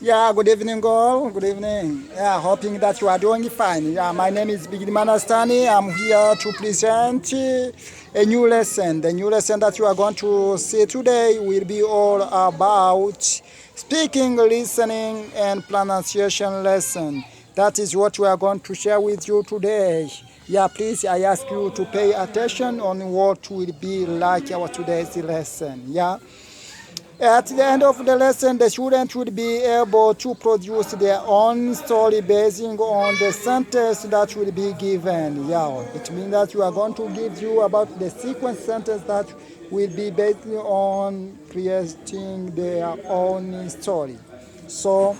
Yeah, good evening, all. Good evening. Yeah, hoping that you are doing fine. Yeah, my name is Bigidi Manastani. I'm here to present a new lesson. The new lesson that you are going to see today will be all about speaking, listening, and pronunciation lesson. That is what we are going to share with you today. Yeah, please, I ask you to pay attention on what will be like our today's lesson. Yeah. At the end of the lesson, the student would be able to produce their own story basing on the sentence that will be given. Yeah, it means that you are going to give you about the sequence sentence that will be based on creating their own story. So,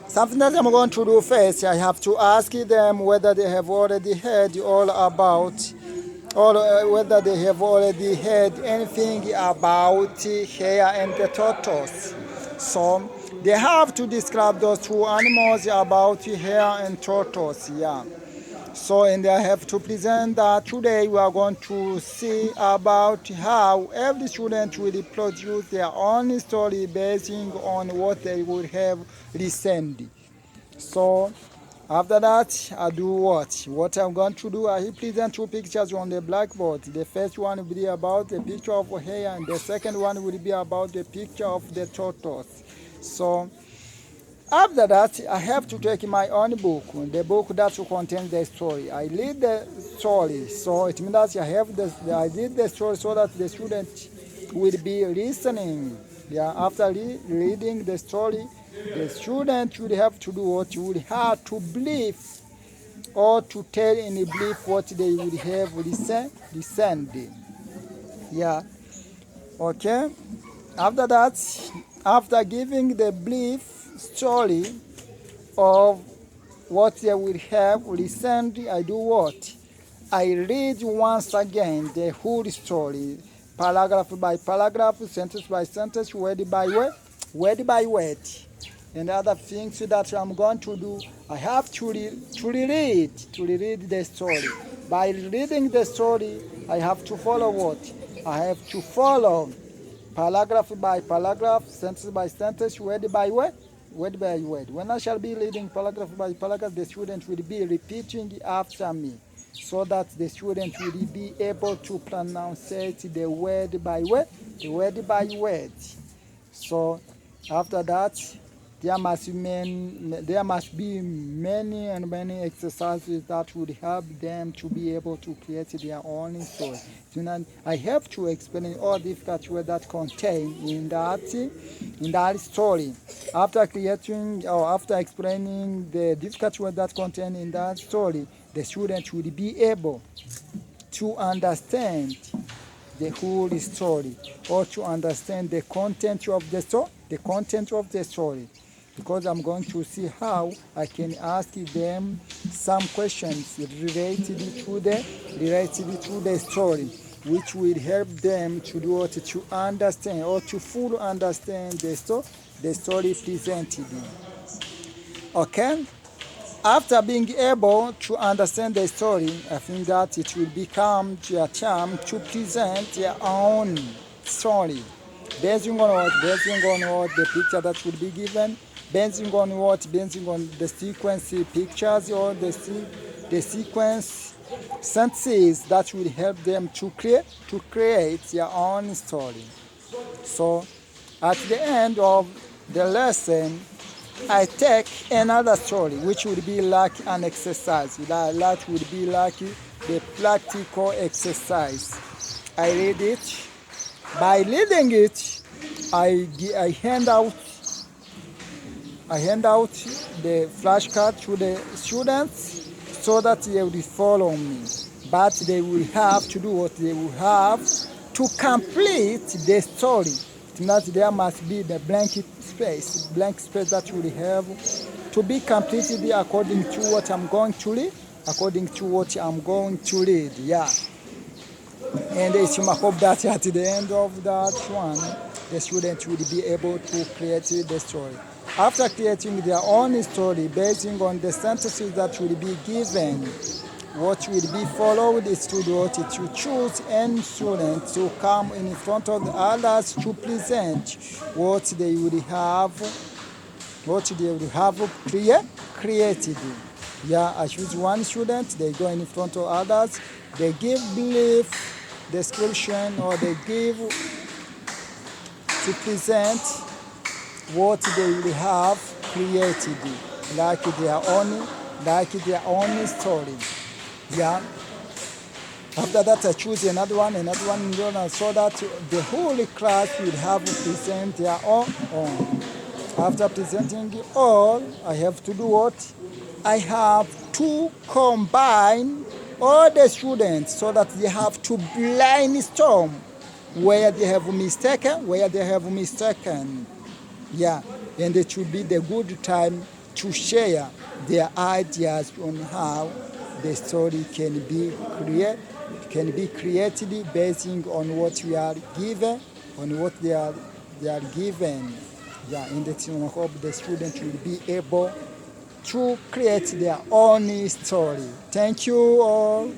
something that I'm going to do first, I have to ask them whether they have already heard all about or whether they have already heard anything about hare and the tortoise. So they have to describe those two animals about hare and tortoise. Yeah. So and I have to present that today we are going to see about how every student will produce their own story basing on what they would have listened. So after that, I do what? What I'm going to do, I present two pictures on the blackboard. The first one will be about the picture of a hare, and the second one will be about the picture of the tortoise. So after that, I have to take my own book, the book that will contain the story. I read the story, so it means that I read the story so that the student will be listening. Yeah, after reading the story, the student will have to do what you will have to believe or to tell in a belief what they would have listened. Yeah, okay. After that, after giving the brief story of what they will have listened, I do what? I read once again the whole story, paragraph by paragraph, sentence by sentence, word by word. And other things that I'm going to do, I have to reread the story. By reading the story, I have to follow what? I have to follow paragraph by paragraph, sentence by sentence, word by word, word by word. When I shall be reading paragraph by paragraph, the student will be repeating after me so that the student will be able to pronounce it the word by word, the word by word. So after that, there must be many and many exercises that would help them to be able to create their own story. So I have to explain all difficult words that contain in that story. After creating or after explaining the difficult words that contain in that story, the student will be able to understand the whole story or to understand the content of the story, because I'm going to see how I can ask them some questions related to the story, which will help them to do what, to understand or to fully understand the story presented. Okay. After being able to understand the story, I think that it will become their time to present their own story. Basing on what? Basing on what the picture that will be given, basing on what? Basing on the sequence pictures or the sequence sentences that will help them to create their own story. So at the end of the lesson, I take another story which would be like an exercise. That would be like the practical exercise. I read it. By reading it, I hand out the flashcard to the students so that they will follow me. But they will have to do what they will have to complete the story. It means there must be the blank space that will have to be completed according to what I'm going to read, Yeah. And it's my hope that at the end of that one, the student will be able to create the story. After creating their own story, basing on the sentences that will be given, what will be followed is to choose any student to come in front of the others to present what they would have what they will have created. Yeah, I choose one student, they go in front of others, they give brief description, or they give to present what they will have created, like their own story. Yeah. After that, I choose another one, so that the whole class will have present their own. After presenting all, I have to do what? I have to combine all the students so that they have to brainstorm where they have mistaken. Yeah, and it should be the good time to share their ideas on how the story can be created based on what we are given, on what they are given. Yeah, in the team, I hope the student will be able to create their own story. Thank you all.